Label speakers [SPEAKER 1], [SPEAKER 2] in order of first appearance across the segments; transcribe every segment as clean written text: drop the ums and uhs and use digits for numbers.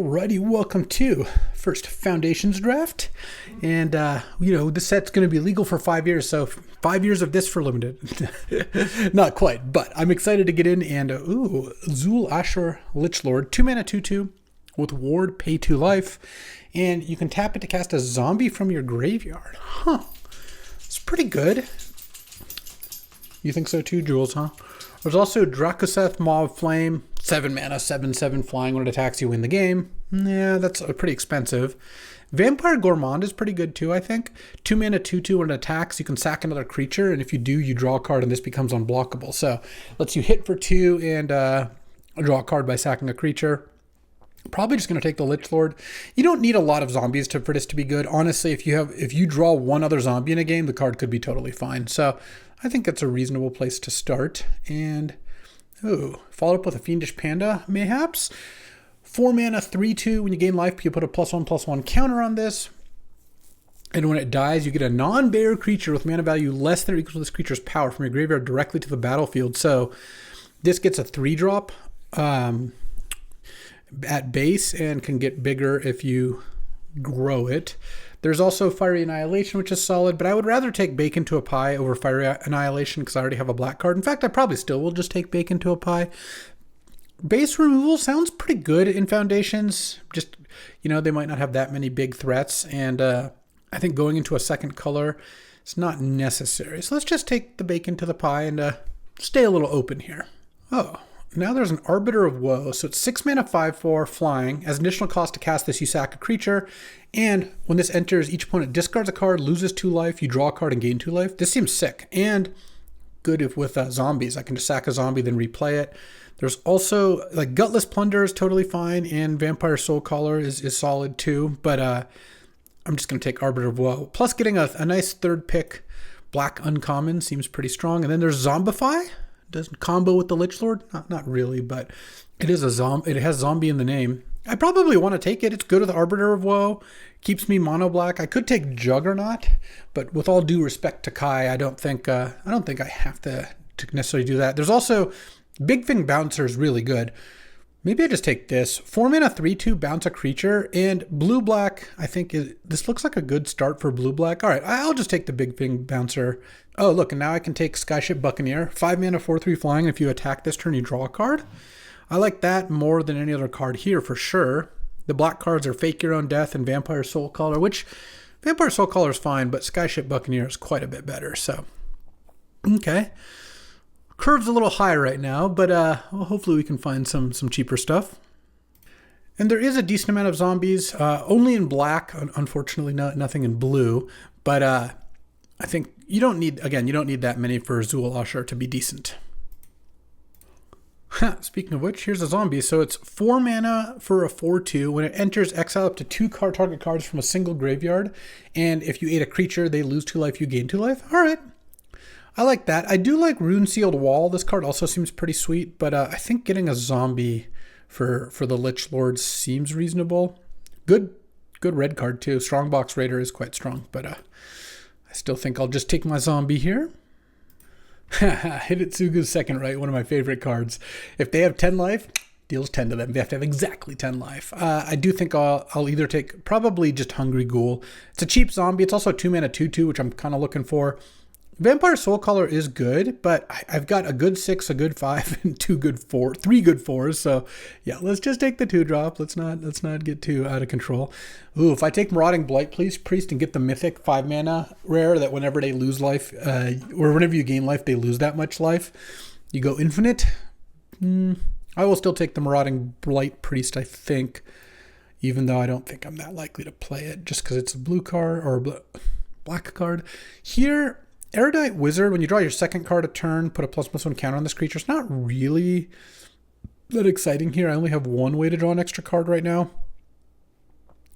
[SPEAKER 1] Alrighty, welcome to first Foundations draft, and this set's going to be legal for 5 years, so 5 years of this for limited. Not quite, but I'm excited to get in. And Zul Ashur Lichlord, 2-mana 2/2 with Ward, pay 2 life, and you can tap it to cast a zombie from your graveyard. It's pretty good. You think so too, Jules? There's also Drakuseth Maw Flame, 7 mana, 7/7 flying. When it attacks, you win the game. Yeah, that's pretty expensive. Vampire Gourmand is pretty good too, I think. 2 mana, 2/2. When it attacks, you can sack another creature, and if you do, you draw a card, and this becomes unblockable. So, lets you hit for 2 and draw a card by sacking a creature. Probably just going to take the Lichlord. You don't need a lot of zombies for this to be good. Honestly, if you draw one other zombie in a game, the card could be totally fine. So, I think that's a reasonable place to start. And, follow up with a Fiendish Panda, mayhaps. 4 mana, 3/2. When you gain life, you put a +1/+1 counter on this. And when it dies, you get a non-bear creature with mana value less than or equal to this creature's power from your graveyard directly to the battlefield. So this gets a 3-drop at base and can get bigger if you grow it. There's also Fiery Annihilation, which is solid, but I would rather take Bacon to a Pie over Fiery Annihilation because I already have a black card. In fact, I probably still will just take Bacon to a Pie. Base removal sounds pretty good in Foundations. Just, they might not have that many big threats, and I think going into a second color is not necessary. So let's just take the Bacon to the Pie and stay a little open here. Now there's an Arbiter of Woe. So it's 6 mana, 5/4 flying. As additional cost to cast this, you sack a creature. And when this enters, each opponent discards a card, loses 2 life. You draw a card and gain 2 life. This seems sick. And good if with zombies. I can just sack a zombie, then replay it. There's also, Gutless Plunder is totally fine. And Vampire Soulcaller is solid too. But I'm just going to take Arbiter of Woe. Plus getting a nice third pick black uncommon seems pretty strong. And then there's Zombieeee. Doesn't combo with the Lichlord? Not really, but it is it has zombie in the name. I probably want to take it. It's good with Arbiter of Woe. Keeps me mono black. I could take Juggernaut, but with all due respect to Kai, I don't think I have to necessarily do that. There's also Big Thing Bouncer is really good. Maybe I just take this. 4 mana, 3/2, bounce a creature, and blue-black, I think this looks like a good start for blue-black. All right, I'll just take the Big Thing Bouncer. Oh, look, and now I can take Skyship Buccaneer. 5 mana, 4/3 flying, and if you attack this turn, you draw a card. I like that more than any other card here for sure. The black cards are Fake Your Own Death and Vampire Soulcaller, which Vampire Soulcaller is fine, but Skyship Buccaneer is quite a bit better, so. Okay. Curve's a little high right now, but hopefully we can find some cheaper stuff. And there is a decent amount of zombies, only in black, unfortunately nothing in blue, but I think you don't need that many for Zul Ashur to be decent. Speaking of which, here's a zombie. So it's 4 mana for a 4/2. When it enters, exile up to 2 target cards from a single graveyard, and if you ate a creature, they lose 2 life, you gain 2 life. All right. I like that. I do like Rune Sealed Wall. This card also seems pretty sweet, but I think getting a zombie for the Lichlord seems reasonable. Good red card too. Strongbox Raider is quite strong, but I still think I'll just take my zombie here. Hidetsugu's Second Right, one of my favorite cards. If they have 10 life, deals 10 to them. They have to have exactly 10 life. I do think I'll either take probably just Hungry Ghoul. It's a cheap zombie. It's also a 2 mana 2/2, which I'm kind of looking for. Vampire Soulcaller is good, but I've got a good 6, a good 5, and 3 good 4s. So yeah, let's just take the 2-drop. Let's not get too out of control. Ooh, if I take Marauding Blight Priest and get the mythic 5 mana rare that whenever they lose life, or whenever you gain life, they lose that much life, you go infinite. I will still take the Marauding Blight Priest, I think, even though I don't think I'm that likely to play it just because it's a blue card or a black card. Here, Erudite Wizard, when you draw your second card a turn, put a +1/+1 counter on this creature. It's not really that exciting here. I only have one way to draw an extra card right now.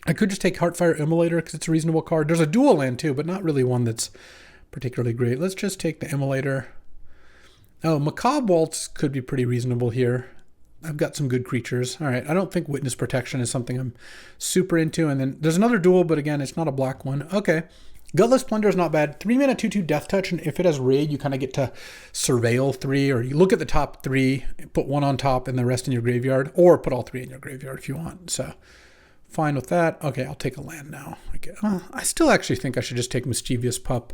[SPEAKER 1] I could just take Heartfire Immolator because it's a reasonable card. There's a dual land too, but not really one that's particularly great. Let's just take the Immolator. Oh, Macabre Waltz could be pretty reasonable here. I've got some good creatures. All right, I don't think Witness Protection is something I'm super into. And then there's another dual, but again, it's not a black one. Okay. Gutless Plunder is not bad. 3 mana 2/2 Death Touch, and if it has raid, you kind of get to surveil 3, or you look at the top 3, put 1 on top and the rest in your graveyard, or put all 3 in your graveyard if you want. So Fine with that. Okay, I'll take a land now. I still actually think I should just take Mischievous Pup.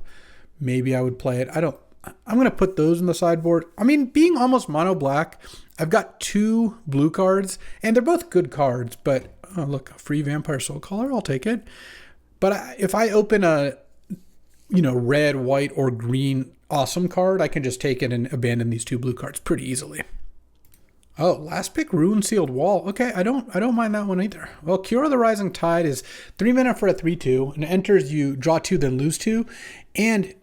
[SPEAKER 1] Maybe I would play it. I'm going to put those in the sideboard. I mean, being almost mono black, I've got 2 blue cards, and they're both good cards, but oh, look, a free Vampire Soul Caller, I'll take it. But if I open a, red, white, or green awesome card, I can just take it and abandon these 2 blue cards pretty easily. Oh, last pick, Rune Sealed Wall. Okay, I don't mind that one either. Well, Cure the Rising Tide is 3 mana for a 3/2, and it enters, you draw 2, then lose 2, and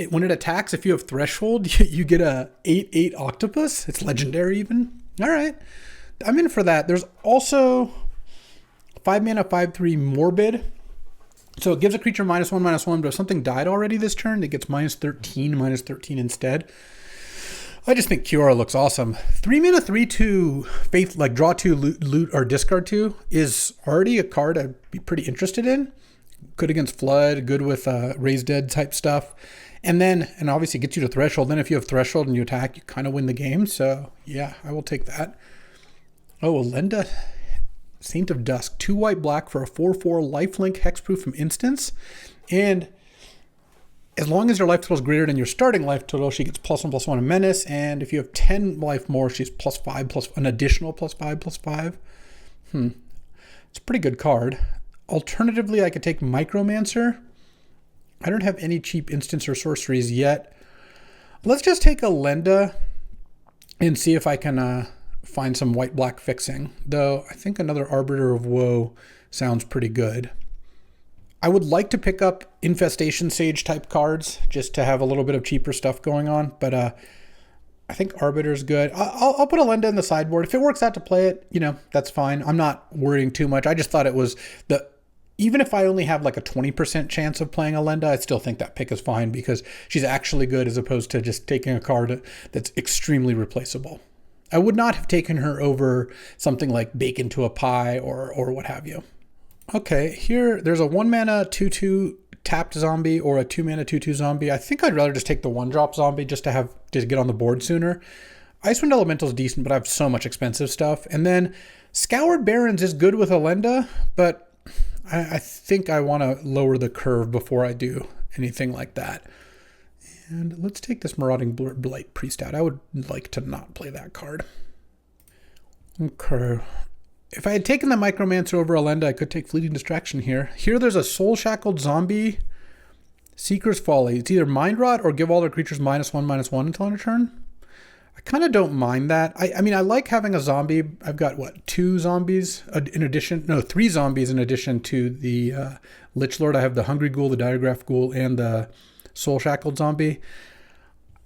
[SPEAKER 1] when it attacks, if you have Threshold, you get a 8/8 octopus. It's legendary even. All right, I'm in for that. There's also 5 mana 5/3 Morbid. So it gives a creature -1/-1, but if something died already this turn, it gets -13 instead. I just think Kiora looks awesome. 3 mana 3/2 Faith, like draw 2, loot or discard 2, is already a card I'd be pretty interested in. Good against Flood, good with Raise Dead type stuff. And obviously gets you to Threshold. Then if you have Threshold and you attack, you kind of win the game. So yeah, I will take that. Oh, Elenda, Saint of Dusk, 2 white black for a 4/4 lifelink hexproof from instance. And as long as your life total is greater than your starting life total, she gets +1/+1 in menace. And if you have 10 life more, she's +5 plus an additional +5/+5. It's a pretty good card. Alternatively, I could take Micromancer. I don't have any cheap instants or sorceries yet. Let's just take Elenda and see if I can find some white-black fixing. Though I think another Arbiter of Woe sounds pretty good. I would like to pick up Infestation Sage type cards just to have a little bit of cheaper stuff going on. But I think Arbiter's good. I'll put Elenda in the sideboard. If it works out to play it, that's fine. I'm not worrying too much. I just thought it was even if I only have like a 20% chance of playing Elenda, I still think that pick is fine because she's actually good as opposed to just taking a card that's extremely replaceable. I would not have taken her over something like Bake Into a Pie or what have you. Okay, here there's a 1 mana 2/2 tapped zombie or a 2 mana 2/2 zombie. I think I'd rather just take the 1-drop zombie just to get on the board sooner. Icewind Elemental is decent, but I have so much expensive stuff. And then Scoured Barrens is good with Elenda, but I think I want to lower the curve before I do anything like that. And let's take this Marauding Blight Priest out. I would like to not play that card. Okay. If I had taken the Micromancer over Elenda, I could take Fleeting Distraction here. Here there's a Soul Shackled Zombie, Seeker's Folly. It's either Mind Rot or give all their creatures -1/-1 until end of turn. I kind of don't mind that. I mean, I like having a zombie. I've got, 2 zombies in addition? No, 3 zombies in addition to the Lich Lord. I have the Hungry Ghoul, the Diagraph Ghoul, and the Soul Shackled Zombie.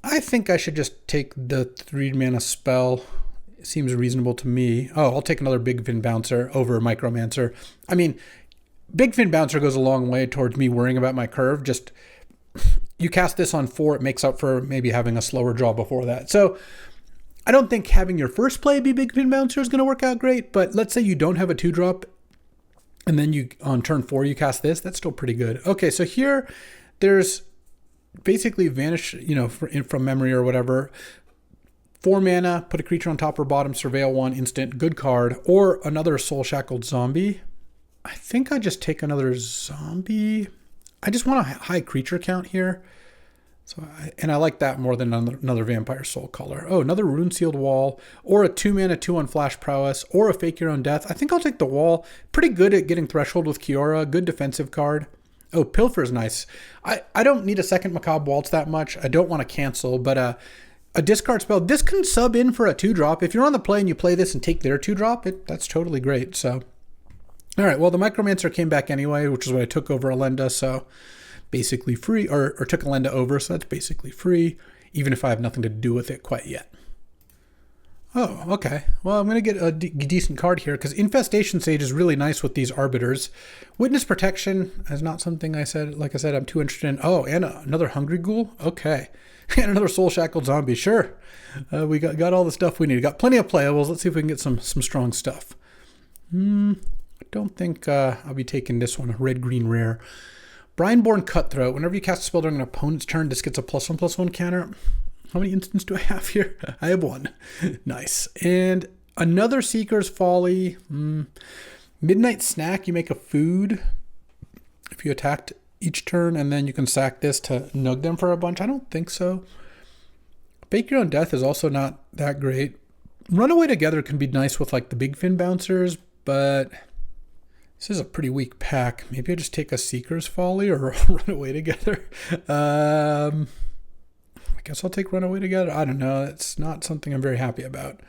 [SPEAKER 1] I think I should just take the 3 mana spell. It seems reasonable to me. Oh, I'll take another Big Fin Bouncer over Micromancer. I mean, Big Fin Bouncer goes a long way towards me worrying about my curve. Just you cast this on 4, it makes up for maybe having a slower draw before that. So I don't think having your first play be Big Fin Bouncer is going to work out great, but let's say you don't have a 2-drop and then you on turn 4 you cast this. That's still pretty good. Okay, so here there's basically Vanish, from memory or whatever. 4 mana, put a creature on top or bottom, surveil 1, instant, good card, or another Soul Shackled Zombie. I think I just take another zombie. I just want a high creature count here. I like that more than another Vampire Soul Caller. Oh, another Rune Sealed Wall, or a 2 mana 2/1 Flash Prowess, or a Fake Your Own Death. I think I'll take the Wall. Pretty good at getting Threshold with Kiora. Good defensive card. Oh, Pilfer is nice. I don't need a second Macabre Waltz that much. I don't want to cancel, but a discard spell. This can sub in for a 2-drop. If you're on the play and you play this and take their 2-drop, that's totally great. So, all right. Well, the Micromancer came back anyway, which is what I took over Elenda. So basically free, or took Elenda over. So that's basically free, even if I have nothing to do with it quite yet. Oh, okay. Well, I'm going to get a decent card here because Infestation Sage is really nice with these Arbiters. Witness Protection is not something like I said, I'm too interested in. Oh, and another Hungry Ghoul? Okay. And another Soul Shackled Zombie. Sure. We got all the stuff we need. Got plenty of playables. Let's see if we can get some strong stuff. I don't think I'll be taking this one. Red-green rare. Brineborn Cutthroat. Whenever you cast a spell during an opponent's turn, this gets a +1/+1 counter. How many instants do I have here? I have 1. Nice. And another Seeker's Folly. Midnight Snack, you make a food if you attacked each turn, and then you can sack this to nug them for a bunch. I don't think so. Bake Your Own Death is also not that great. Runaway Together can be nice with like the big fin bouncers, but this is a pretty weak pack. Maybe I just take a Seeker's Folly or Runaway Together. I guess I'll take Runaway Together. I don't know. It's not something I'm very happy about.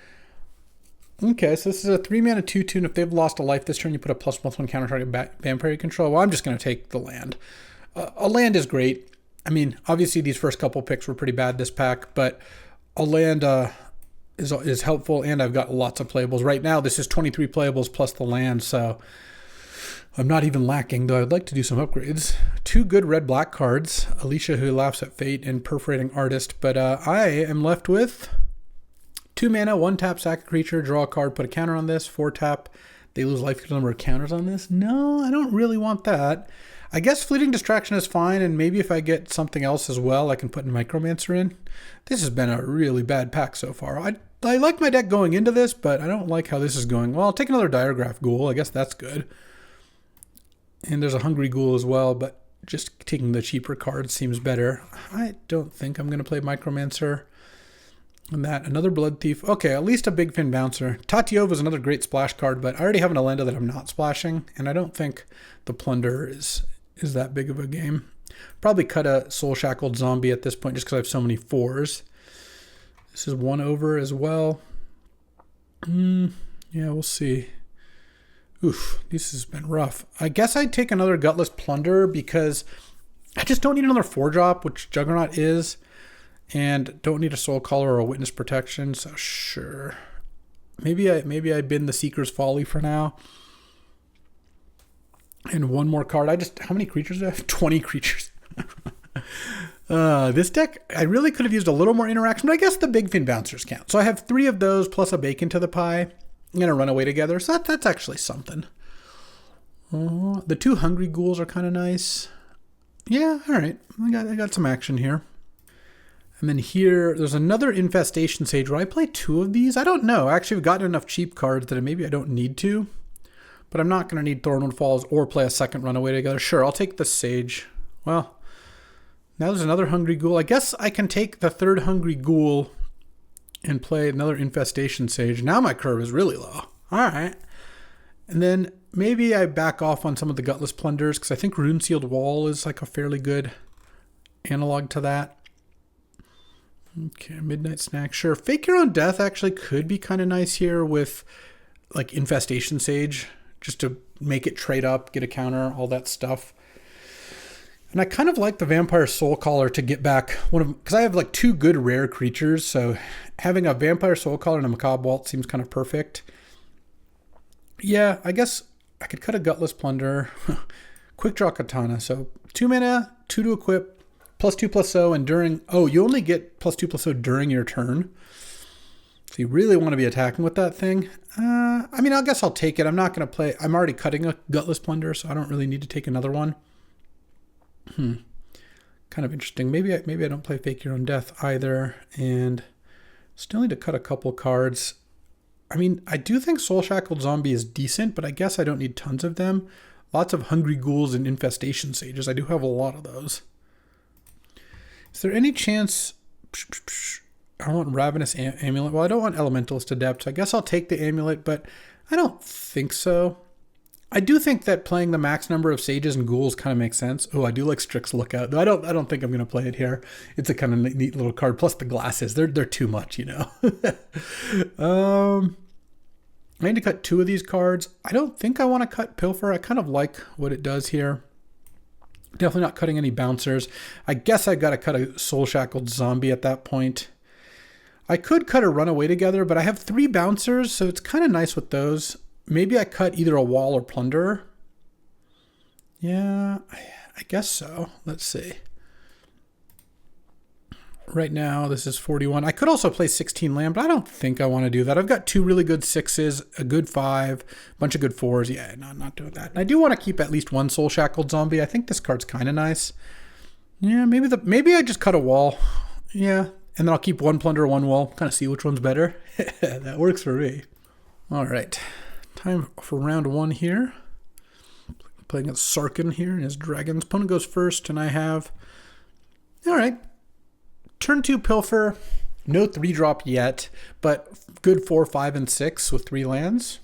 [SPEAKER 1] Okay, so this is a 3-mana 2/2, and if they've lost a life this turn, you put a +1/+1 counter target vampire control. Well, I'm just going to take the land. A land is great. I mean, obviously these first couple picks were pretty bad this pack, but a land is helpful, and I've got lots of playables. Right now, this is 23 playables plus the land, so I'm not even lacking, though I'd like to do some upgrades. 2 good red-black cards, Alicia Who Laughs at Fate and Perforating Artist, but I am left with 2 mana, 1 tap, sack a creature, draw a card, put a counter on this, 4 tap, they lose life equal number of counters on this. No, I don't really want that. I guess Fleeting Distraction is fine, and maybe if I get something else as well, I can put Micromancer in. This has been a really bad pack so far. I like my deck going into this, but I don't like how this is going. Well, I'll take another Diregraph Ghoul. I guess that's good. And there's a Hungry Ghoul as well, but just taking the cheaper card seems better. I don't think I'm going to play Micromancer. And that, another Blood Thief. Okay, at least a Big Fin Bouncer. Tatiova is another great splash card, but I already have an Alenda that I'm not splashing, and I don't think the Plunder is that big of a game. Probably cut a Soul Shackled Zombie at this point just because I have so many 4s. This is 1 over as well. Yeah, we'll see. Oof, this has been rough. I guess I'd take another Gutless Plunder because I just don't need another 4-drop, which Juggernaut is, and don't need a Soul Caller or a Witness Protection, so sure. Maybe I bin the Seeker's Folly for now. And 1 more card. How many creatures do I have? 20 creatures. This deck, I really could have used a little more interaction, but I guess the Big Fin Bouncers count. So I have 3 of those plus a Bacon to the Pie. I'm going to run away together, so that's actually something. The 2 Hungry Ghouls are kind of nice. Yeah, all right. I got some action here. And then here, there's another Infestation Sage. Will I play 2 of these? I don't know. Actually, I've gotten enough cheap cards that maybe I don't need to. But I'm not going to need Thornwood Falls or play a second Runaway Together. Sure, I'll take the Sage. Well, now there's another Hungry Ghoul. I guess I can take the 3rd Hungry Ghoul and play another Infestation Sage. Now my curve is really low. All right. And then maybe I back off on some of the Gutless Plunders because I think Rune Sealed Wall is like a fairly good analog to that. Okay, Midnight Snack. Sure. Fake Your Own Death actually could be kind of nice here with like Infestation Sage, just to make it trade up, get a counter, all that stuff. And I kind of like the Vampire Soul Caller to get back one of, because I have like 2 good rare creatures, so having a Vampire Soul Caller and a Macabre Waltz seems kind of perfect. Yeah, I guess I could cut a Gutless Plunder. Quick Draw Katana. So 2 mana, 2 to equip, +2/+0, and during, you only get +2/+0 during your turn. So you really want to be attacking with that thing. I mean, I guess I'll take it. I'm not going to play, I'm already cutting a Gutless Plunder, so I don't really need to take another one. Kind of interesting. Maybe I don't play Fake Your Own Death either, and still need to cut a couple cards. I mean, I do think Soul Shackled Zombie is decent, but I guess I don't need tons of them. Lots of Hungry Ghouls and Infestation Sages. I do have a lot of those. Is there any chance... I don't want Ravenous Amulet. Well, I don't want Elementalist Adept, so I guess I'll take the Amulet, but I don't think so. I do think that playing the max number of Sages and Ghouls kind of makes sense. Oh, I do like Strix Lookout, though I don't think I'm going to play it here. It's a kind of neat little card. Plus the glasses, they're too much, you know. I need to cut 2 of these cards. I don't think I want to cut Pilfer. I kind of like what it does here. Definitely not cutting any Bouncers. I guess I got to cut a Soul Shackled Zombie at that point. I could cut a Runaway Together, but I have 3 Bouncers, so it's kind of nice with those. Maybe I cut either a Wall or Plunderer. Yeah, I guess so. Let's see. Right now, this is 41. I could also play 16 Land, but I don't think I want to do that. I've got 2 really good 6s, a good 5, a bunch of good 4s. Yeah, no, I'm not doing that. And I do want to keep at least 1 Soul Shackled Zombie. I think this card's kind of nice. Yeah, maybe I just cut a Wall. Yeah, and then I'll keep 1 Plunderer, 1 Wall. Kind of see which one's better. That works for me. All right. Time for round 1 here. Playing against Sarkin here and his dragons. Opponent goes first, and I have... Alright. Turn 2 Pilfer. No 3-drop yet, but good 4, 5, and 6 with 3 lands.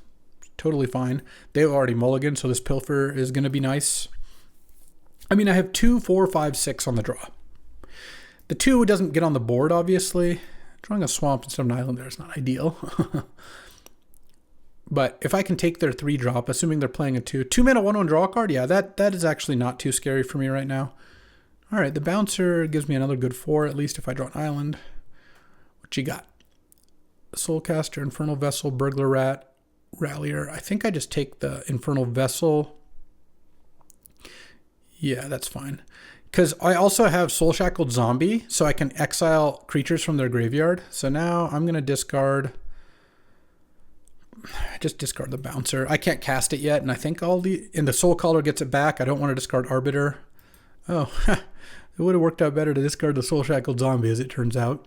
[SPEAKER 1] Totally fine. They've already mulliganed, so this Pilfer is going to be nice. I mean, I have 2, 4, 5, 6 on the draw. The 2 doesn't get on the board, obviously. Drawing a swamp instead of an island there is not ideal. But if I can take their 3-drop, assuming they're playing a 2 mana 1/1 draw a card, yeah, that is actually not too scary for me right now. All right, the bouncer gives me another good 4, at least if I draw an island. What you got? Soulcaster, Infernal Vessel, Burglar Rat, Rallier. I think I just take the Infernal Vessel. Yeah, that's fine. Because I also have Soul Shackled Zombie, so I can exile creatures from their graveyard. So now I'm going to discard... Just discard the bouncer. I can't cast it yet, and I think and the Soul Caller gets it back. I don't want to discard Arbiter. Oh, it would have worked out better to discard the Soul Shackled Zombie, as it turns out.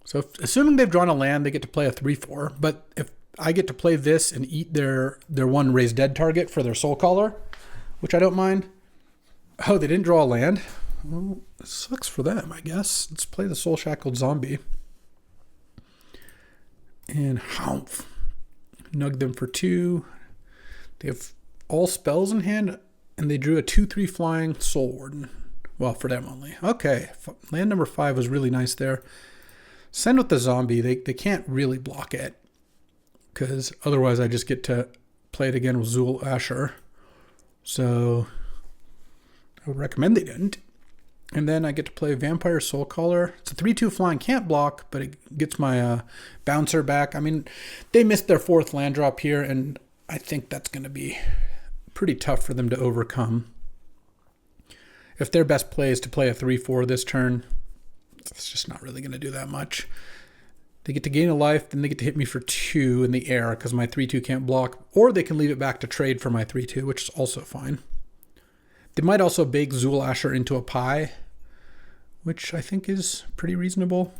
[SPEAKER 1] So assuming they've drawn a land, they get to play a 3/4. But if I get to play this and eat their 1 raised dead target for their Soul Caller, which I don't mind. Oh, they didn't draw a land? Well, it sucks for them, I guess. Let's play the Soul Shackled Zombie. And Humph. Nug them for 2. They have all spells in hand, and they drew a 2/3 flying Soul Warden. Well, for them only. Okay, land number 5 was really nice there. Send with the zombie. They can't really block it, because otherwise I just get to play it again with Zool Asher. So I would recommend they didn't. And then I get to play Vampire Soul Caller. It's a 3/2 flying, can't block, but it gets my bouncer back. I mean, they missed their 4th land drop here, and I think that's going to be pretty tough for them to overcome. If their best play is to play a 3/4 this turn, it's just not really going to do that much. They get to gain a life, then they get to hit me for 2 in the air because my 3/2 can't block, or they can leave it back to trade for my 3/2, which is also fine. They might also bake Zool Asher into a pie, which I think is pretty reasonable.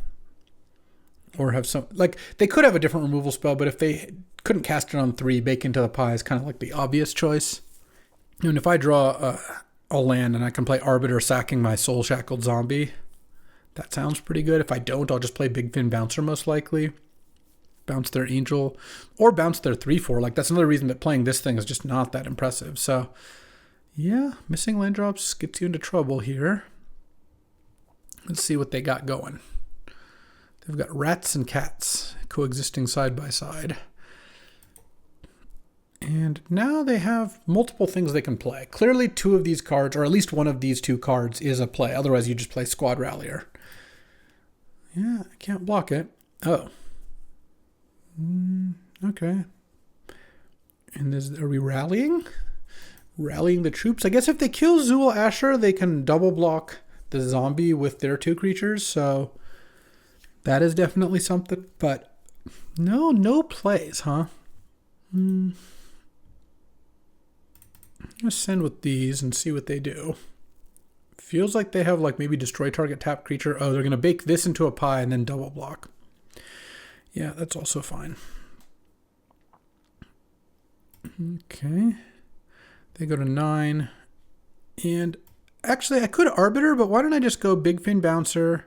[SPEAKER 1] Or have some, like, they could have a different removal spell, but if they couldn't cast it on 3, bake into the pie is kind of like the obvious choice. And if I draw a land and I can play Arbiter sacking my Soul Shackled Zombie, that sounds pretty good. If I don't, I'll just play Big Fin Bouncer most likely. Bounce their Angel, or bounce their 3/4. Like, that's another reason that playing this thing is just not that impressive. So, yeah, missing land drops gets you into trouble here. Let's see what they got going. They've got rats and cats coexisting side by side. And now they have multiple things they can play. Clearly 2 of these cards, or at least 1 of these 2 cards, is a play. Otherwise, you just play Squad Rallier. Yeah, I can't block it. Oh. Okay. And are we rallying? Rallying the troops. I guess if they kill Zool Asher, they can double block the zombie with their 2 creatures. So that is definitely something. But no plays, huh? Let's send with these and see what they do. Feels like they have like maybe destroy target tap creature. Oh, they're going to bake this into a pie and then double block. Yeah, that's also fine. Okay. They go to 9. And actually, I could Arbiter, but why don't I just go Big Fin Bouncer,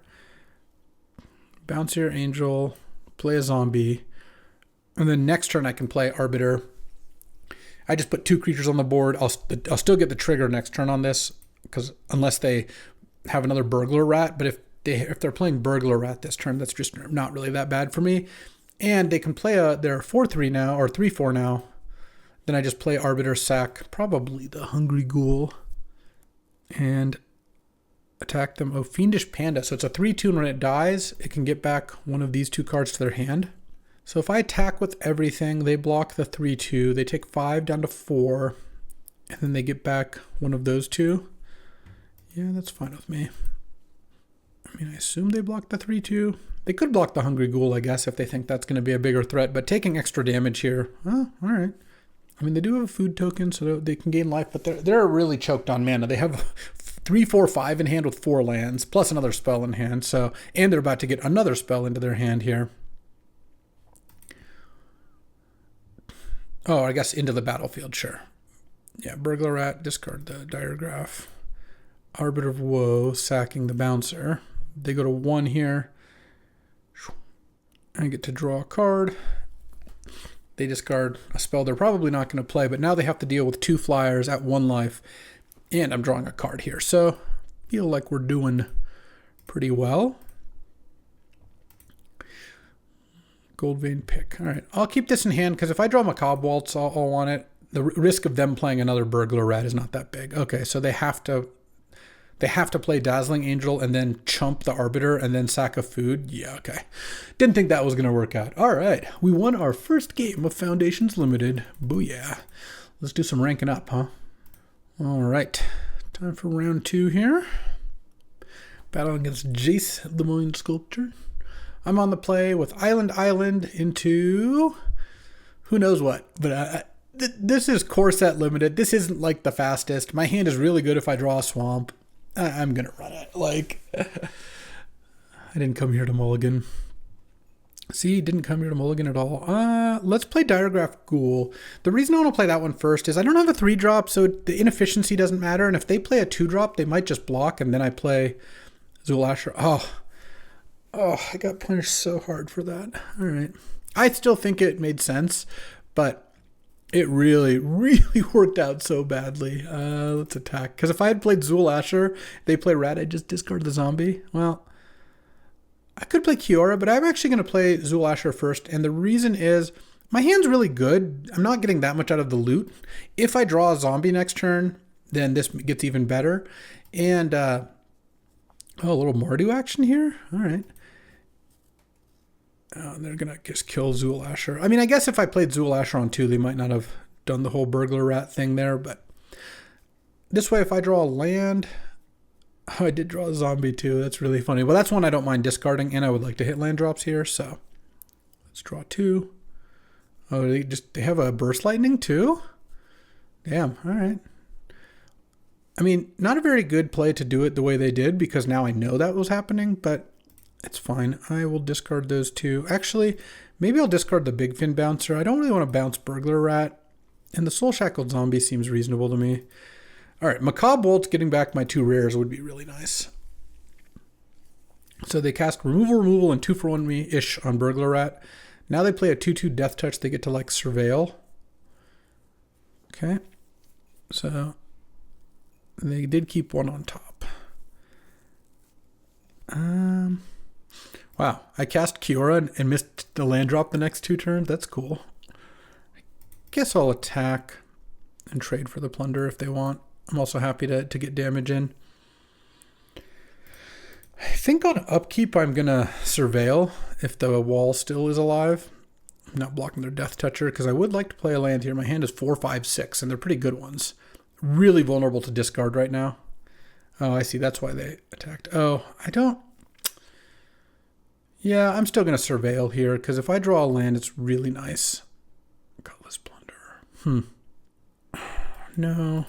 [SPEAKER 1] Bouncier Angel, play a zombie, and then next turn I can play Arbiter. I just put 2 creatures on the board. I'll still get the trigger next turn on this, because unless they have another Burglar Rat, but if they're playing Burglar Rat this turn, that's just not really that bad for me. And they can play their 4/3 now, or 3/4 now. Then I just play Arbiter, sack probably the Hungry Ghoul, and attack them. Oh, Fiendish Panda. So it's a 3/2, and when it dies, it can get back one of these 2 cards to their hand. So if I attack with everything, they block the 3/2. They take 5 down to 4, and then they get back one of those 2. Yeah, that's fine with me. I mean, I assume they block the 3/2. They could block the Hungry Ghoul, I guess, if they think that's going to be a bigger threat. But taking extra damage here, oh, all right. I mean, they do have a food token, so they can gain life, but they're really choked on mana. They have 3, 4, 5 in hand with 4 lands, plus another spell in hand. So, and they're about to get another spell into their hand here. Oh, I guess into the battlefield, sure. Yeah, burglar rat, discard the diregraph. Arbiter of Woe, sacking the bouncer. They go to 1 here. I get to draw a card. They discard a spell they're probably not going to play, but now they have to deal with 2 flyers at 1 life, and I'm drawing a card here. So I feel like we're doing pretty well. Gold vein pick. All right, I'll keep this in hand because if I draw macabre waltz, I'll want it. The risk of them playing another burglar rat is not that big. Okay, so they have to play Dazzling Angel and then chump the Arbiter and then sack a food. Yeah, okay. Didn't think that was going to work out. All right, we won our first game of Foundations Limited. Booyah. Let's do some ranking up, huh? All right, time for round 2 here. Battling against Jace, the Moon Sculptor. I'm on the play with Island into who knows what, but this is core set limited. This isn't like the fastest. My hand is really good if I draw a swamp. I'm going to run it. Like, I didn't come here to mulligan. See, didn't come here to mulligan at all. Let's play Diregraph Ghoul. The reason I want to play that one first is I don't have a 3-drop, so the inefficiency doesn't matter. And if they play a 2-drop, they might just block, and then I play Zulasher. Oh, I got punished so hard for that. All right. I still think it made sense, but it really, really worked out so badly. Let's attack. Because if I had played Zulasher, they play Rat, I'd just discard the zombie. Well, I could play Kiora, but I'm actually going to play Zulasher first. And the reason is my hand's really good. I'm not getting that much out of the loot. If I draw a zombie next turn, then this gets even better. And, a little Mardu action here. All right. They're going to just kill Zulasher. I mean, I guess if I played Zulasher on 2, they might not have done the whole burglar rat thing there. But this way, if I draw a land... Oh, I did draw a zombie too. That's really funny. Well, that's one I don't mind discarding, and I would like to hit land drops here. So let's draw 2. Oh, they have a burst lightning too? Damn. All right. I mean, not a very good play to do it the way they did because now I know that was happening, but it's fine. I will discard those 2. Actually, maybe I'll discard the Big Fin Bouncer. I don't really want to bounce Burglar Rat, and the Soul Shackled Zombie seems reasonable to me. All right, Macabre Waltz getting back my 2 rares would be really nice. So they cast removal, and 2-for-1 me-ish on Burglar Rat. Now they play a 2/2 Death Touch. They get to, like, Surveil. Okay. So they did keep 1 on top. Wow, I cast Kiora and missed the land drop the next 2 turns. That's cool. I guess I'll attack and trade for the plunder if they want. I'm also happy to get damage in. I think on upkeep I'm going to Surveil if the wall still is alive. I'm not blocking their Death Toucher because I would like to play a land here. My hand is 4, 5, 6, and they're pretty good ones. Really vulnerable to discard right now. Oh, I see. That's why they attacked. Oh, I don't... Yeah, I'm still going to Surveil here because if I draw a land, it's really nice. Cutlass Plunder. No,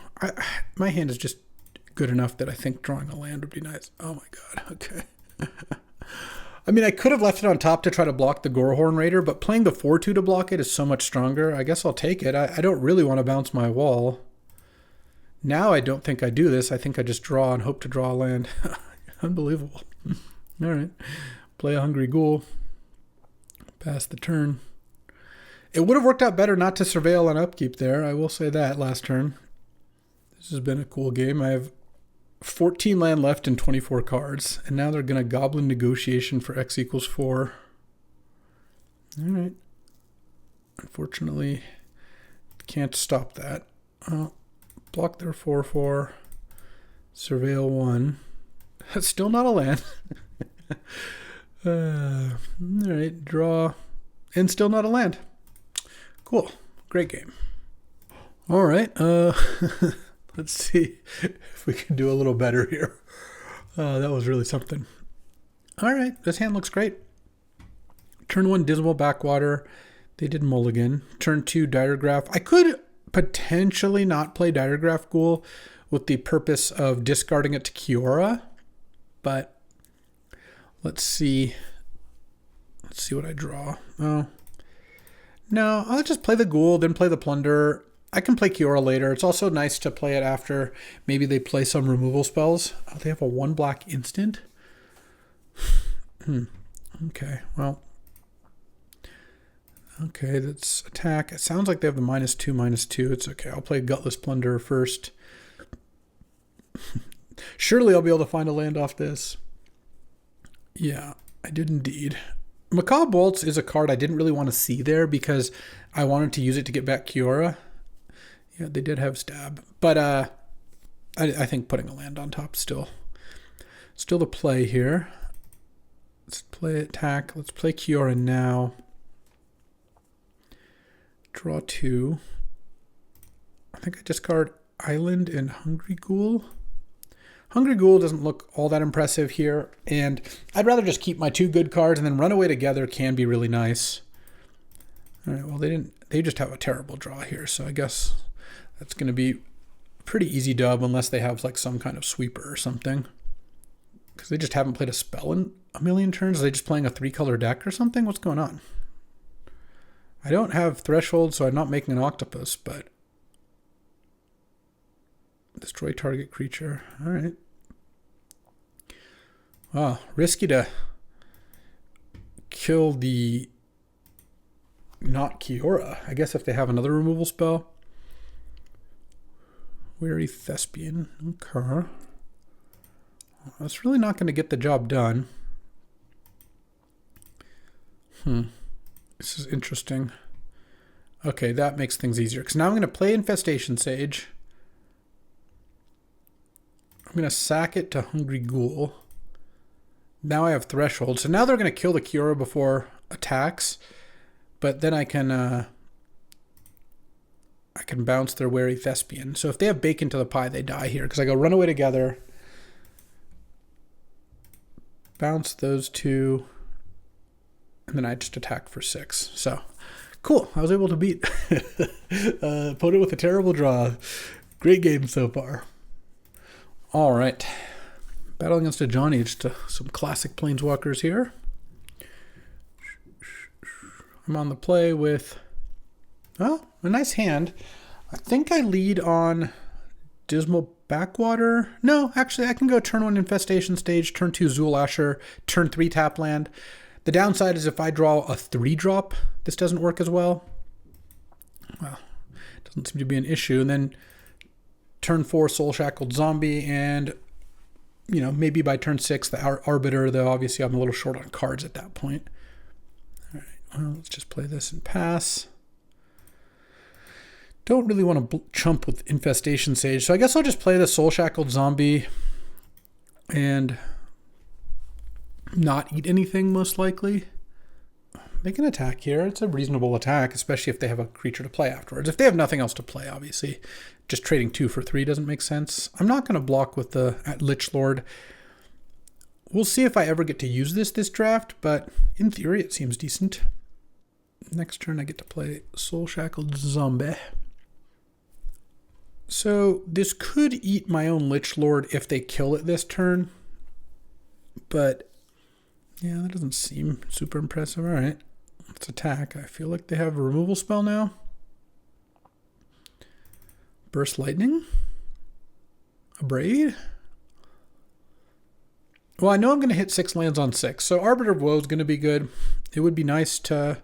[SPEAKER 1] my hand is just good enough that I think drawing a land would be nice. Oh my god, okay. I mean, I could have left it on top to try to block the Gorehorn Raider, but playing the 4/2 to block it is so much stronger. I guess I'll take it. I don't really want to bounce my wall. Now I don't think I do this. I think I just draw and hope to draw a land. Unbelievable. All right. Play a Hungry Ghoul. Pass the turn. It would have worked out better not to Surveil on upkeep there. I will say that last turn. This has been a cool game. I have 14 land left and 24 cards. And now they're going to Goblin Negotiation for X = 4. All right. Unfortunately, can't stop that. Block their 4/4. Surveil 1. That's still not a land. All right. Draw. And still not a land. Cool. Great game. All right. Let's see if we can do a little better here. That was really something. All right. This hand looks great. Turn 1, Dismal Backwater. They did mulligan. Turn 2, Diregraph. I could potentially not play Diregraph Ghoul with the purpose of discarding it to Kiora. But let's see. Let's see what I draw. Oh. No, I'll just play the Ghoul, then play the Plunder. I can play Kiora later. It's also nice to play it after maybe they play some removal spells. Oh, they have a 1 black instant? Okay, well. Okay, that's attack. It sounds like they have the -2/-2. It's okay. I'll play Gutless Plunder first. Surely I'll be able to find a land off this. Yeah, I did indeed. Macabre Waltz is a card I didn't really want to see there because I wanted to use it to get back Kiora. Yeah, they did have Stab. But I think putting a land on top still the play here. Let's play attack. Let's play Kiora now. Draw 2. I think I discard Island and Hungry Ghoul. Hungry Ghoul doesn't look all that impressive here, and I'd rather just keep my 2 good cards, and then Runaway Together can be really nice. All right, well, they just have a terrible draw here, so I guess that's going to be a pretty easy dub unless they have like some kind of sweeper or something. Because they just haven't played a spell in a million turns. Are they just playing a 3-color deck or something? What's going on? I don't have Threshold, so I'm not making an Octopus, but destroy target creature. All right. Wow, risky to kill the not Kiora. I guess if they have another removal spell. Weary Thespian. Okay. That's really not going to get the job done. This is interesting. Okay, that makes things easier. Because now I'm going to play Infestation Sage. I'm going to sack it to Hungry Ghoul. Now I have Threshold. So now they're going to kill the Kiora before attacks. But then I can bounce their Wary Thespian. So if they have Bacon to the Pie, they die here. Because I go Runaway Together. Bounce those 2. And then I just attack for 6. So, cool. I was able to beat opponent with a terrible draw. Great game so far. All right. Battle against a Johnny. Just some classic Planeswalkers here. I'm on the play with, a nice hand. I think I lead on Dismal Backwater. No, actually, I can go turn 1 Infestation Stage, turn 2 Zool Asher, turn 3 Tap Land. The downside is if I draw a 3-drop, this doesn't work as well. Well, it doesn't seem to be an issue. And then turn 4 Soul Shackled Zombie, and maybe by turn 6 the Arbiter, though obviously I'm a little short on cards at that point. All right, well, let's just play this and pass. Don't really want to chump with Infestation Sage, so I guess I'll just play the Soul Shackled Zombie and not eat anything, most likely. Make an attack here. It's a reasonable attack, especially if they have a creature to play afterwards. If they have nothing else to play, obviously, just trading 2 for 3 doesn't make sense. I'm not going to block with the Lich Lord. We'll see if I ever get to use this draft, but in theory, it seems decent. Next turn, I get to play Soul Shackled Zombie. So this could eat my own Lich Lord if they kill it this turn, but yeah, that doesn't seem super impressive. All right, let's attack. I feel like they have a removal spell now. Burst Lightning. Abrade. Well, I know I'm going to hit 6 lands on 6, so Arbiter of Woe is going to be good. It would be nice to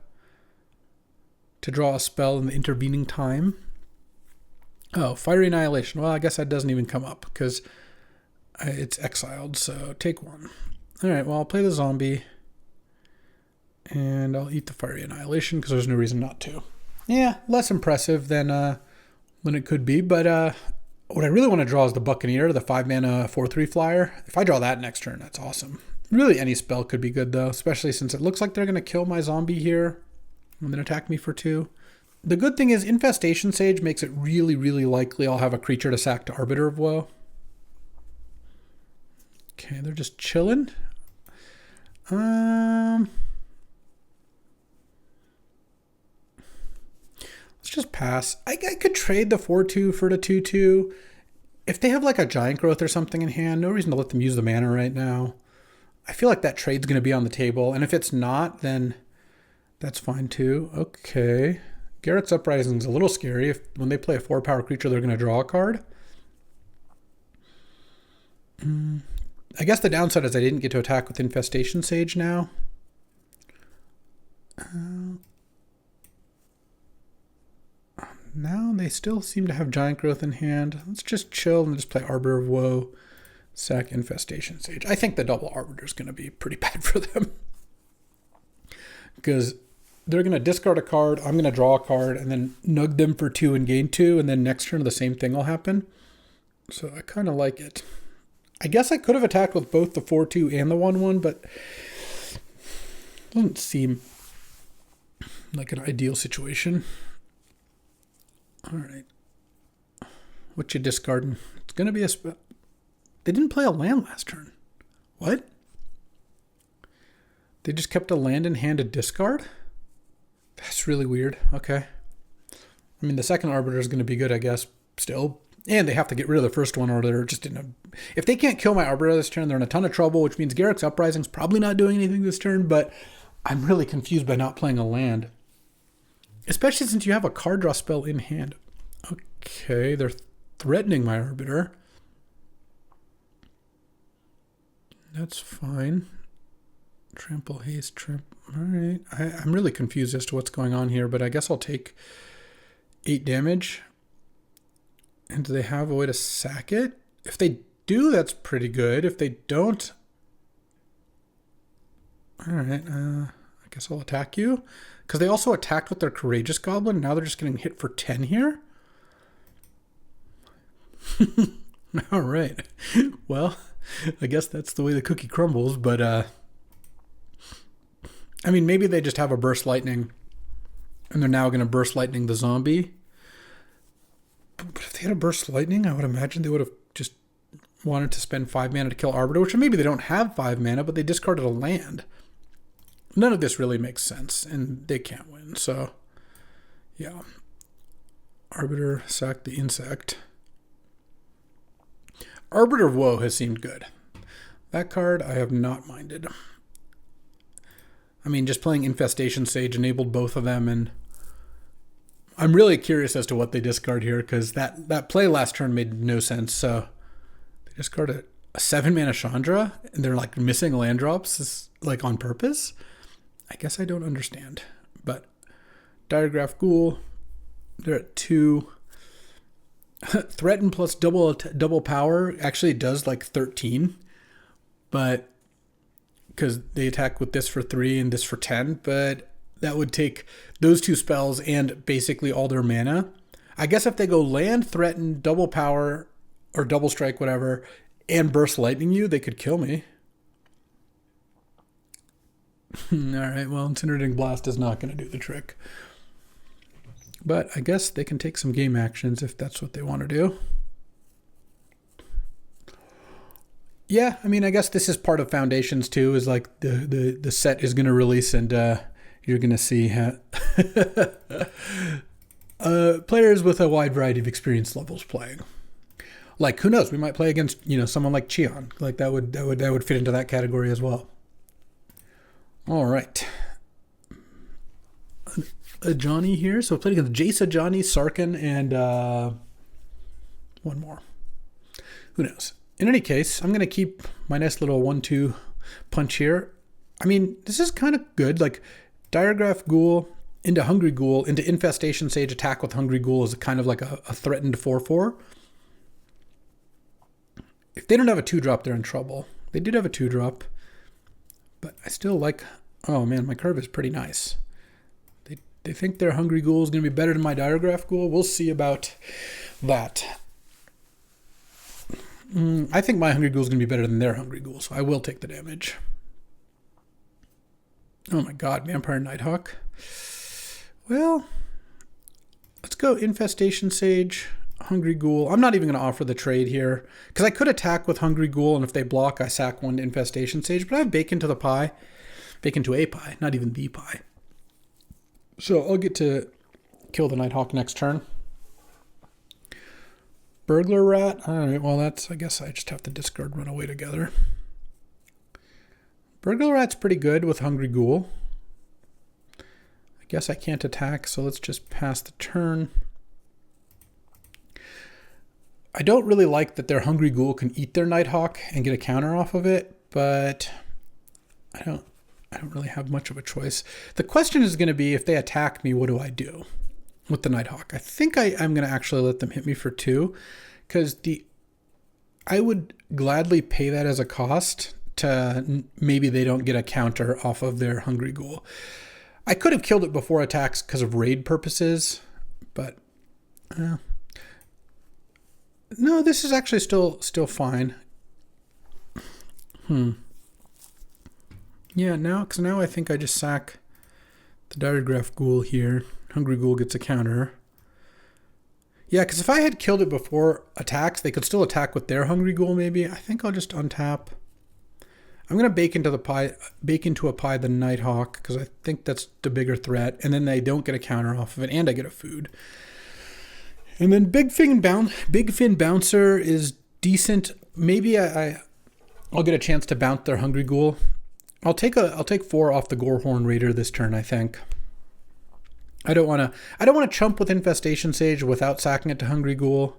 [SPEAKER 1] draw a spell in the intervening time. Oh, Fiery Annihilation. Well, I guess that doesn't even come up because it's exiled, so take 1. All right, well, I'll play the zombie, and I'll eat the Fiery Annihilation because there's no reason not to. Yeah, less impressive than it could be, but what I really want to draw is the Buccaneer, the 5-mana 4/3 flyer. If I draw that next turn, that's awesome. Really, any spell could be good, though, especially since it looks like they're going to kill my zombie here and then attack me for 2. The good thing is Infestation Sage makes it really, really likely I'll have a creature to sack to Arbiter of Woe. Okay, they're just chilling. Let's just pass. I could trade the 4/2 for the 2/2. If they have like a Giant Growth or something in hand, no reason to let them use the mana right now. I feel like that trade's going to be on the table. And if it's not, then That's fine too. Okay. Garrett's Uprising is a little scary. When they play a 4-power creature, they're going to draw a card. I guess the downside is I didn't get to attack with Infestation Sage now. Now they still seem to have Giant Growth in hand. Let's just chill and just play Arbiter of Woe, sack Infestation Sage. I think the double Arbiter is going to be pretty bad for them. Because they're going to discard a card, I'm going to draw a card, and then nug them for 2 and gain 2, and then next turn the same thing will happen. So I kind of like it. I guess I could have attacked with both the 4-2 and the 1-1, but it doesn't seem like an ideal situation. All right. What you discarding? It's going to be a spell. They didn't play a land last turn. What? They just kept a land in hand to discard? That's really weird. Okay. I mean, the second Arbiter is going to be good, I guess, still. And they have to get rid of the first one, or they're just in a... If they can't kill my Arbiter this turn, they're in a ton of trouble, which means Garrick's Uprising's probably not doing anything this turn, but I'm really confused by not playing a land. Especially since you have a card draw spell in hand. Okay, they're threatening my Arbiter. That's fine. Trample, haste, trample. All right. I'm really confused as to what's going on here, but I guess I'll take 8 damage. And do they have a way to sack it? If they do, that's pretty good. If they don't... All right. I guess I'll attack you. Because they also attacked with their Courageous Goblin. Now they're just getting hit for 10 here. All right. Well, I guess that's the way the cookie crumbles, but... I mean, maybe they just have a Burst Lightning, and they're now going to Burst Lightning the zombie. But if they had a Burst Lightning, I would imagine they would have just wanted to spend 5 mana to kill Arbiter, which maybe they don't have 5 mana, but they discarded a land. None of this really makes sense, and they can't win, so yeah. Arbiter, sack the insect. Arbiter of Woe has seemed good. That card I have not minded. I mean, just playing Infestation Sage enabled both of them, and I'm really curious as to what they discard here, because that play last turn made no sense. So they discard a 7-mana Chandra, and they're like missing land drops, like on purpose. I guess I don't understand. But Diregraph Ghoul, they're at 2. Threaten plus double power actually does like 13, but because they attack with this for 3 and this for 10, but that would take those 2 spells and basically all their mana. I guess if they go land, threaten, double power, or double strike, whatever, and burst lightning you, they could kill me. All right, well, Incinerating Blast is not going to do the trick. But I guess they can take some game actions if that's what they want to do. Yeah, I mean, I guess this is part of Foundations too, is like the set is going to release, and you're going to see players with a wide variety of experience levels playing. Like, who knows? We might play against, someone like Cheon. Like that would fit into that category as well. All right. Johnny here. So we played against Jace, Johnny, Sarkin, and one more. Who knows? In any case, I'm going to keep my nice little 1-2 punch here. I mean, this is kind of good. Like, Diregraph Ghoul into Hungry Ghoul into Infestation Sage, attack with Hungry Ghoul is kind of like a threatened 4/4. If they don't have a 2-drop, they're in trouble. They did have a 2-drop, but I still like... Oh man, my curve is pretty nice. They think their Hungry Ghoul is going to be better than my Diregraph Ghoul. We'll see about that. I think my Hungry Ghoul is going to be better than their Hungry Ghoul, so I will take the damage. Oh my god, Vampire Nighthawk. Well, let's go Infestation Sage, Hungry Ghoul. I'm not even going to offer the trade here, because I could attack with Hungry Ghoul, and if they block, I sack one to Infestation Sage, but I have Bacon to the Pie. Bacon to a pie, not even the pie. So I'll get to kill the Nighthawk next turn. Burglar Rat. All right, well, I guess I just have to discard Runaway together. Burglar Rat's pretty good with Hungry Ghoul. guess I can't attack, so let's just pass the turn. I don't really like that their Hungry Ghoul can eat their Nighthawk and get a counter off of it, but I don't really have much of a choice. The question is going to be, if they attack me, what do I do with the Nighthawk? I think I'm going to actually let them hit me for 2, because I would gladly pay that as a cost to maybe they don't get a counter off of their Hungry Ghoul. I could have killed it before attacks because of raid purposes, but no, this is actually still fine. Yeah, because now I think I just sack the Diregraph Ghoul here. Hungry Ghoul gets a counter. Yeah, because if I had killed it before attacks, they could still attack with their Hungry Ghoul maybe. I think I'll just untap. I'm going to bake into a pie the Nighthawk, because I think that's the bigger threat. And then they don't get a counter off of it, and I get a food. And then Big Fin Bouncer is decent. Maybe I'll get a chance to bounce their Hungry Ghoul. I'll take 4 off the Gorehorn Raider this turn, I think. I don't want to chump with Infestation Sage without sacking it to Hungry Ghoul.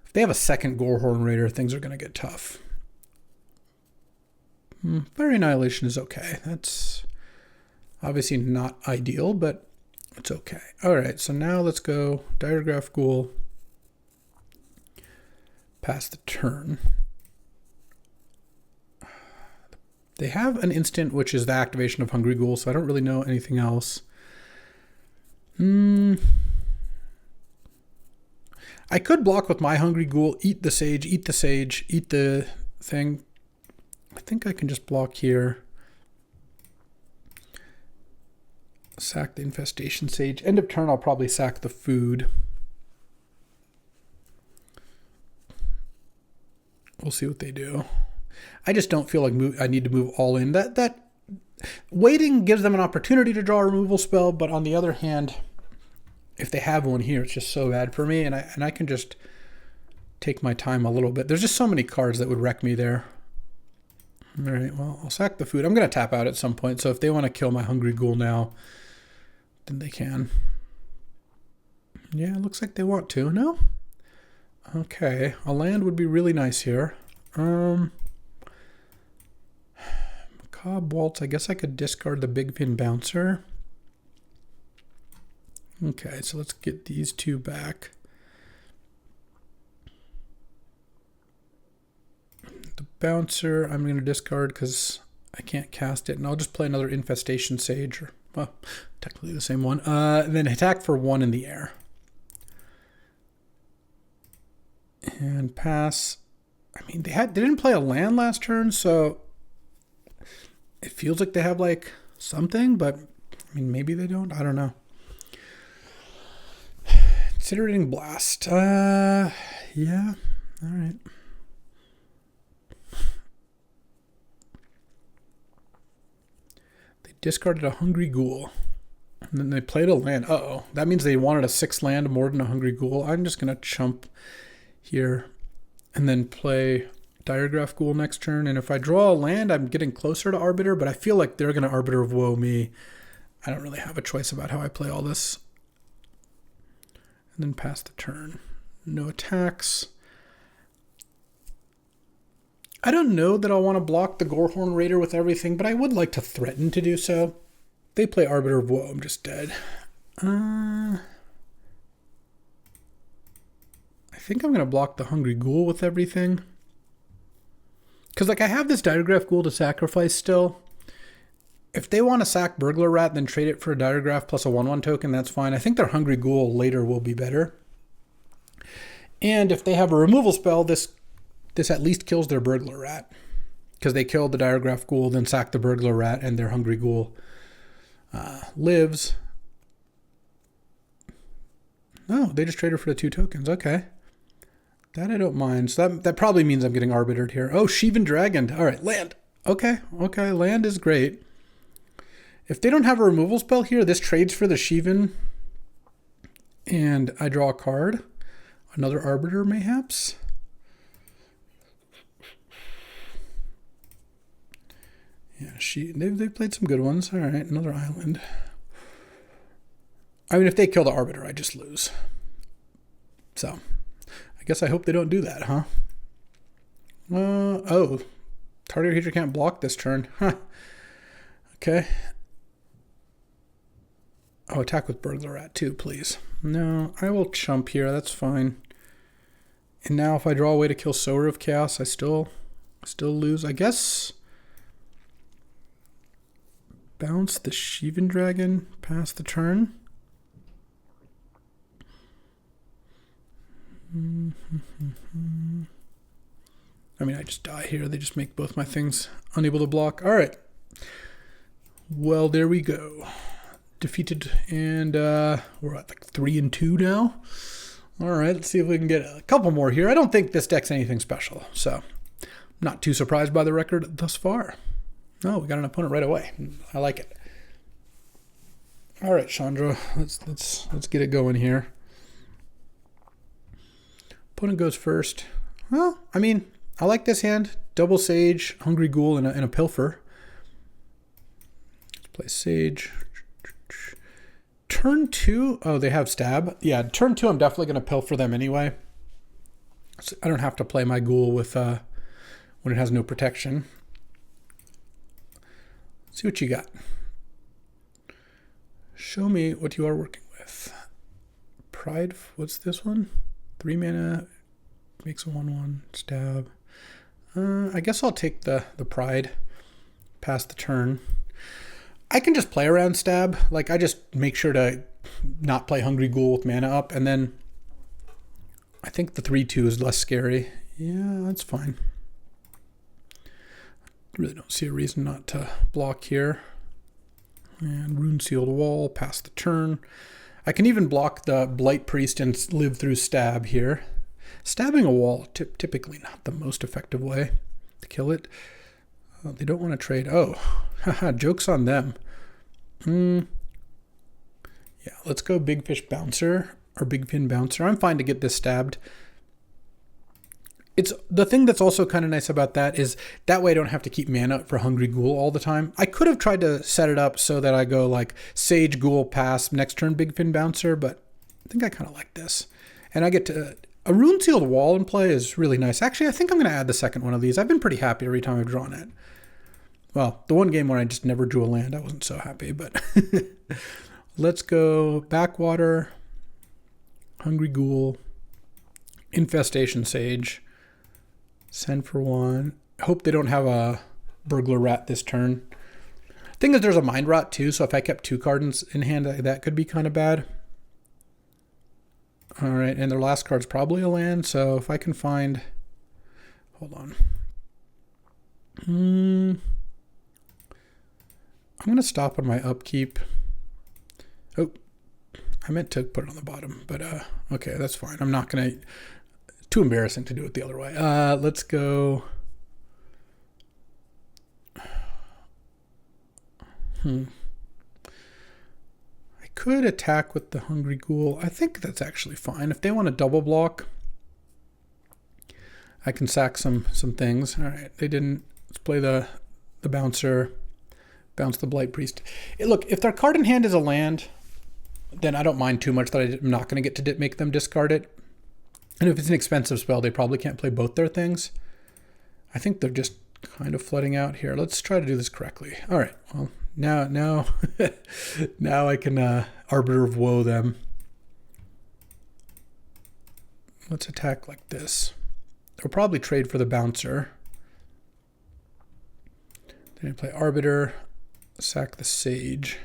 [SPEAKER 1] If they have a second Gorehorn Raider, things are going to get tough. Fiery Annihilation is okay. That's obviously not ideal, but it's okay. All right, so now let's go Diregraph Ghoul. Pass the turn. They have an instant, which is the activation of Hungry Ghoul, so I don't really know anything else. I could block with my Hungry Ghoul, eat the Sage, eat the thing. I think I can just block here. Sack the Infestation Sage. End of turn, I'll probably sack the food. We'll see what they do. I just don't feel like I need to move all in. That waiting gives them an opportunity to draw a removal spell, but on the other hand, if they have one here, it's just so bad for me, and I can just take my time a little bit. There's just so many cards that would wreck me there. All right, well, I'll sack the food. I'm going to tap out at some point, so if they want to kill my Hungry Ghoul now, then they can. Yeah, it looks like they want to. No? Okay, a land would be really nice here. Macabre Waltz, I guess I could discard the Big Fin Bouncer. Okay, so let's get these 2 back. The Bouncer, I'm going to discard because I can't cast it, and I'll just play another Infestation Sage, or, well, technically the same one. And then attack for 1 in the air. And pass. I mean, they didn't play a land last turn, so it feels like they have like something, but I mean, maybe they don't. I don't know. Incinerating Blast. Yeah. All right. They discarded a Hungry Ghoul. And then they played a land. Uh-oh. That means they wanted a 6 land more than a Hungry Ghoul. I'm just going to chump here and then play Diregraph Ghoul next turn. And if I draw a land, I'm getting closer to Arbiter, but I feel like they're going to Arbiter of Woe me. I don't really have a choice about how I play all this. And then pass the turn. No attacks. I don't know that I'll want to block the Gorehorn Raider with everything, but I would like to threaten to do so. They play Arbiter of Woe, I'm just dead. I think I'm going to block the Hungry Ghoul with everything. Because, like, I have this Diregraph Ghoul to sacrifice still. If they want to sack Burglar Rat, then trade it for a Diregraph plus a 1/1 token, that's fine. I think their Hungry Ghoul later will be better. And if they have a removal spell, this at least kills their Burglar Rat. Because they killed the Diregraph Ghoul, then sack the Burglar Rat, and their Hungry Ghoul lives. No, they just traded for the 2 tokens. Okay. That I don't mind. So that probably means I'm getting arbitered here. Oh, Sheevan Dragon. All right, land. Okay, land is great. If they don't have a removal spell here, this trades for the Sheevan. And I draw a card. Another Arbiter, mayhaps. Yeah, they played some good ones. All right, another island. I mean, if they kill the Arbiter, I just lose. So, I guess I hope they don't do that, huh? Oh. Target creature can't block this turn. Huh. Okay. Oh, attack with Burglar Rat too, please. No, I will chump here. That's fine. And now if I draw a way to kill Sower of Chaos, I still lose. I guess bounce the Sheevan Dragon past the turn. I mean, I just die here. They just make both my things unable to block. All right. Well, there we go. Defeated, and we're at like 3-2 now. All right, let's see if we can get a couple more here. I don't think this deck's anything special, so I'm not too surprised by the record thus far. No, we got an opponent right away. I like it. All right, Chandra, let's get it going here. Opponent goes first. Well, I mean, I like this hand. Double Sage, Hungry Ghoul, and a Pilfer. Let's play Sage. Turn 2, oh, they have Stab. Yeah, turn 2, I'm definitely going to Pilfer them anyway. So I don't have to play my Ghoul with when it has no protection. Let's see what you got. Show me what you are working with. Pride, what's this one? 3 mana, makes a 1/1, Stab. I guess I'll take the Pride past the turn. I can just play around Stab. Like, I just make sure to not play Hungry Ghoul with mana up, and then I think the 3/2 is less scary. Yeah, that's fine. Really don't see a reason not to block here. And Rune Sealed Wall, past the turn. I can even block the Blight Priest and live through Stab here. Stabbing a wall, typically not the most effective way to kill it. They don't want to trade. Oh, haha, joke's on them. Yeah, let's go Big Fish Bouncer, or Big Fin Bouncer. I'm fine to get this stabbed. It's the thing that's also kind of nice about that is that way I don't have to keep mana up for Hungry Ghoul all the time. I could have tried to set it up so that I go like Sage, Ghoul, pass, next turn Big Fin Bouncer, but I think I kind of like this. And I get to... A Rune Sealed Wall in play is really nice. Actually, I think I'm going to add the second one of these. I've been pretty happy every time I've drawn it. Well, the one game where I just never drew a land, I wasn't so happy, but... Let's go Backwater, Hungry Ghoul, Infestation Sage, Send for 1. Hope they don't have a Burglar Rat this turn. Thing is, there's a Mind Rot too, so if I kept 2 cards in hand, that could be kind of bad. All right, and their last card's probably a land, so if I can find... Hold on. I'm going to stop on my upkeep. Oh, I meant to put it on the bottom, but okay, that's fine. I'm not going to... Too embarrassing to do it the other way. Let's go... I could attack with the Hungry Ghoul. I think that's actually fine. If they want to double block, I can sack some things. All right, they didn't. Let's play the Bouncer, bounce the Blight Priest. Look, if their card in hand is a land, then I don't mind too much that I'm not going to get to make them discard it. And if it's an expensive spell, they probably can't play both their things. I think they're just kind of flooding out here. Let's try to do this correctly. All right, well, now, now I can Arbiter of Woe them. Let's attack like this. They'll probably trade for the Bouncer. Then I play Arbiter, sack the Sage,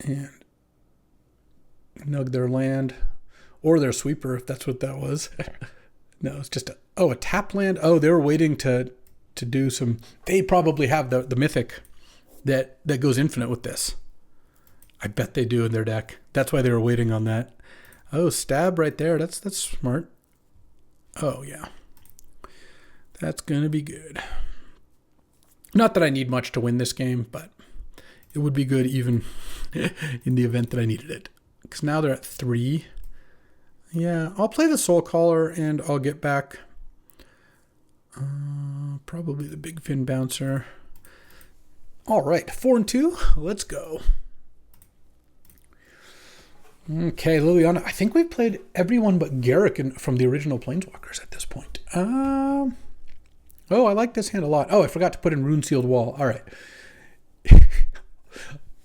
[SPEAKER 1] and nug their land. Or their Sweeper, if that's what that was. No, it's just a tap land. Oh, they were waiting to do some... They probably have the Mythic that goes infinite with this. I bet they do in their deck. That's why they were waiting on that. Oh, Stab right there. That's smart. Oh, yeah. That's going to be good. Not that I need much to win this game, but it would be good even in the event that I needed it. Because now they're at 3. Yeah, I'll play the Soul Caller and I'll get back probably the Big Fin Bouncer. All right, 4-2. Let's go. Okay, Liliana. I think we've played everyone but Garrick from the original Planeswalkers at this point. Oh, I like this hand a lot. Oh, I forgot to put in Rune Sealed Wall. All right.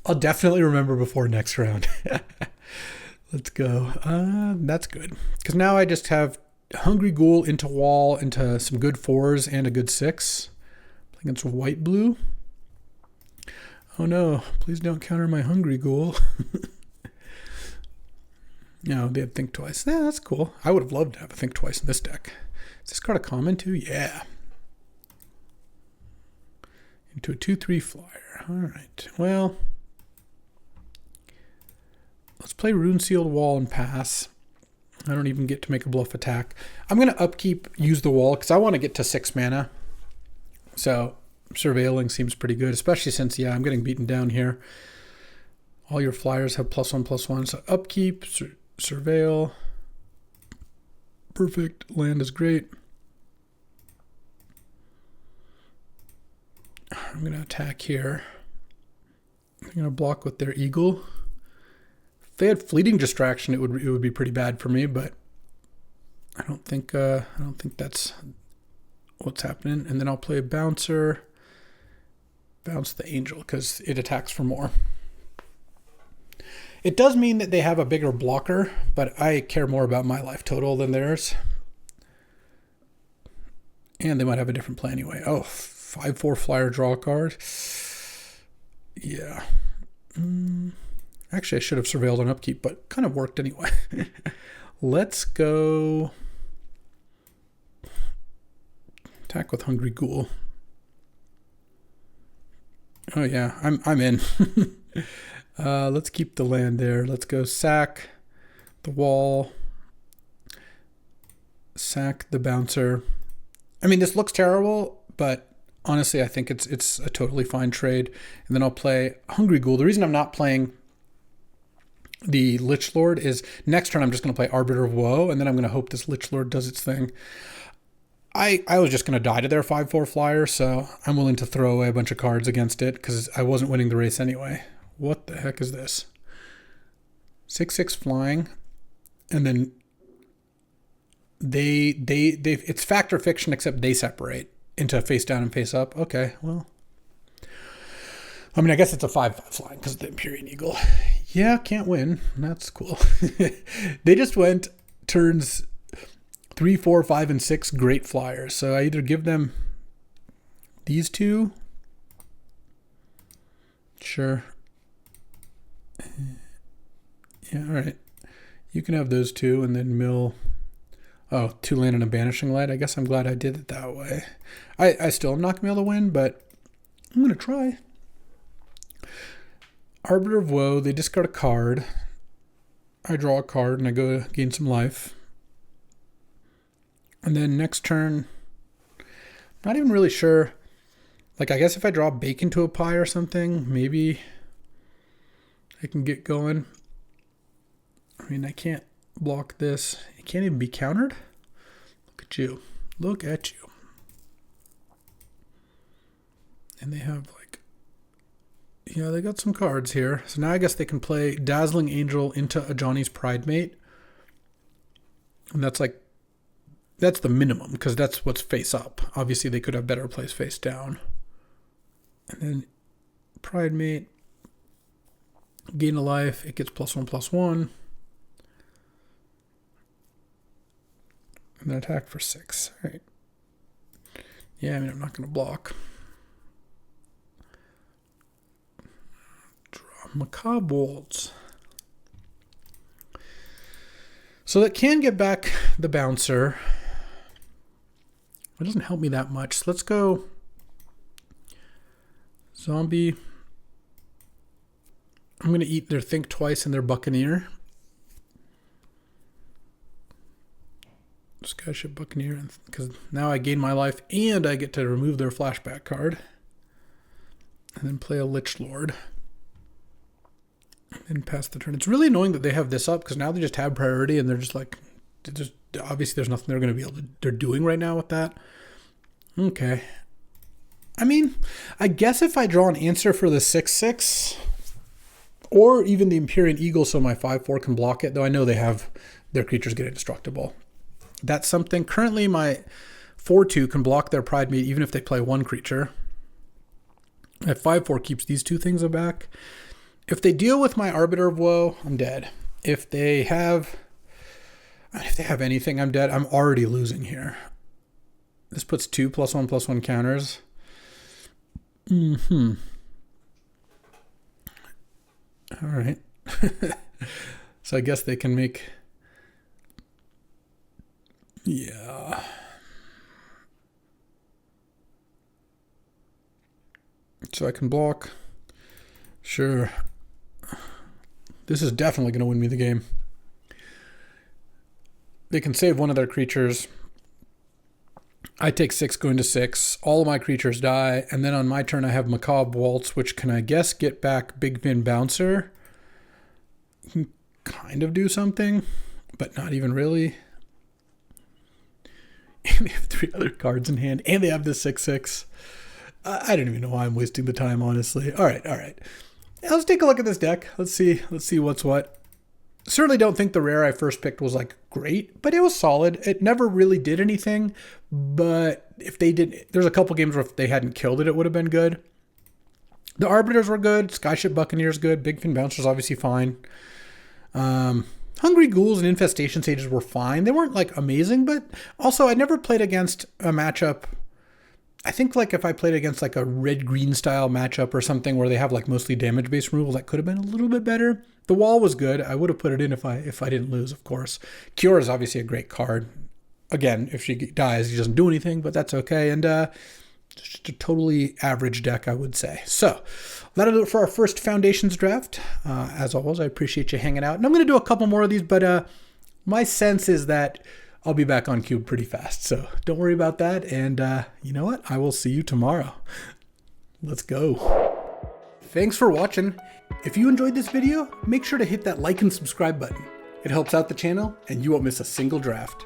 [SPEAKER 1] I'll definitely remember before next round. Let's go. That's good. Because now I just have Hungry Ghoul into Wall, into some good 4s and a good 6. Playing against white-blue. Oh no, please don't counter my Hungry Ghoul. No, they had Think Twice. Yeah, that's cool. I would have loved to have a Think Twice in this deck. Is this card a common too? Yeah. Into a 2/3 flyer. All right. Well, let's play Rune Sealed Wall and pass. I don't even get to make a bluff attack. I'm going to upkeep, use the wall, because I want to get to 6 mana. So surveilling seems pretty good, especially since, yeah, I'm getting beaten down here. All your flyers have +1/+1. So upkeep, surveil. Perfect. Land is great. I'm going to attack here. I'm going to block with their eagle. If they had fleeting distraction, it would be pretty bad for me, but I don't think that's what's happening. And then I'll play bouncer, bounce the angel because it attacks for more. It does mean that they have a bigger blocker, but I care more about my life total than theirs. And they might have a different play anyway. Oh, 5/4 flyer, draw a card. Yeah. Actually, I should have surveilled on upkeep, but kind of worked anyway. Let's go attack with Hungry Ghoul. Oh yeah, I'm in. Let's keep the land there. Let's go sack the wall, sack the bouncer. I mean, this looks terrible, but honestly, I think it's a totally fine trade. And then I'll play Hungry Ghoul. The reason I'm not playing the Lich Lord is next turn I'm just going to play Arbiter of Woe, and then I'm going to hope this Lich Lord does its thing. I was just going to die to their 5/4 flyer, so I'm willing to throw away a bunch of cards against it because I wasn't winning the race anyway. What the heck is this? 6/6 flying, and then they it's fact or fiction, except they separate into face down and face up. Okay, well, I mean, I guess it's a 5/5 flying because of the Empyrean Eagle. Yeah, can't win. That's cool. They just went turns 3, 4, 5, and 6 great flyers. So I either give them these two. Sure. Yeah, all right. You can have those two and then mill. Oh, 2 land and a Banishing Light. I guess I'm glad I did it that way. I still am not going to be able to win, but I'm going to try. Arbiter of Woe, they discard a card. I draw a card and I go gain some life. And then next turn, not even really sure. Like, I guess if I draw Bake into a Pie or something, maybe I can get going. I mean, I can't block this. It can't even be countered. Look at you. Look at you. And they have like, yeah, they got some cards here. So now I guess they can play Dazzling Angel into a Johnny's Pride Mate. And that's like, that's the minimum because that's what's face up. Obviously, they could have better plays face down. And then Pride Mate, gain a life. It gets +1/+1. And then attack for 6. All right. Yeah, I mean, I'm not going to block. Draw Macabre Waltz. So that can get back the bouncer. It doesn't help me that much. So let's go Zombie. I'm going to eat their Think Twice and their Buccaneer. Skyship Buccaneer, because now I gain my life and I get to remove their flashback card. And then play a Lich Lord. And pass the turn. It's really annoying that they have this up because now they just have priority and they're just like, obviously there's nothing they're going to be able to, they're doing right now with that. Okay. I mean, I guess if I draw an answer for the 6/6, Or even the Empyrean Eagle, so my 5/4 can block it, though I know they have their creatures get indestructible. That's something. Currently, my 4/2 can block their Pride Mate even if they play one creature. At 5/4 keeps these two things aback. If they deal with my Arbiter of Woe, I'm dead. If they have anything, I'm dead. I'm already losing here. This puts 2 +1/+1 counters. All right. So I guess they can make... Yeah. So I can block. Sure. This is definitely going to win me the game. They can save one of their creatures. I take 6 going to 6. All of my creatures die. And then on my turn, I have Macabre Waltz, which can, I guess, get back Big Fin Bouncer. Can kind of do something, but not even really. And they have 3 other cards in hand, and they have the 6/6. I don't even know why I'm wasting the time, honestly. All right. Let's take a look at this deck. Let's see what's what. Certainly don't think the rare I first picked was like great, but it was solid. It never really did anything, but if they did, there's a couple games where if they hadn't killed it, it would have been good. The Arbiters were good. Skyship Buccaneers good. Big Fin Bouncer's obviously fine. Hungry Ghouls and Infestation Sages were fine. They weren't like amazing, but also I never played against a matchup. I think like if I played against like a red-green style matchup or something where they have like mostly damage-based removal, that could have been a little bit better. The Wall was good. I would have put it in if I didn't lose, of course. Cure is obviously a great card. Again, if she dies, she doesn't do anything, but that's okay. And just a totally average deck, I would say. So that'll do it for our first Foundations draft. As always, I appreciate you hanging out. And I'm going to do a couple more of these, but my sense is that I'll be back on Cube pretty fast. So don't worry about that. And you know what? I will see you tomorrow. Let's go. Thanks for watching. If you enjoyed this video, make sure to hit that like and subscribe button. It helps out the channel and you won't miss a single draft.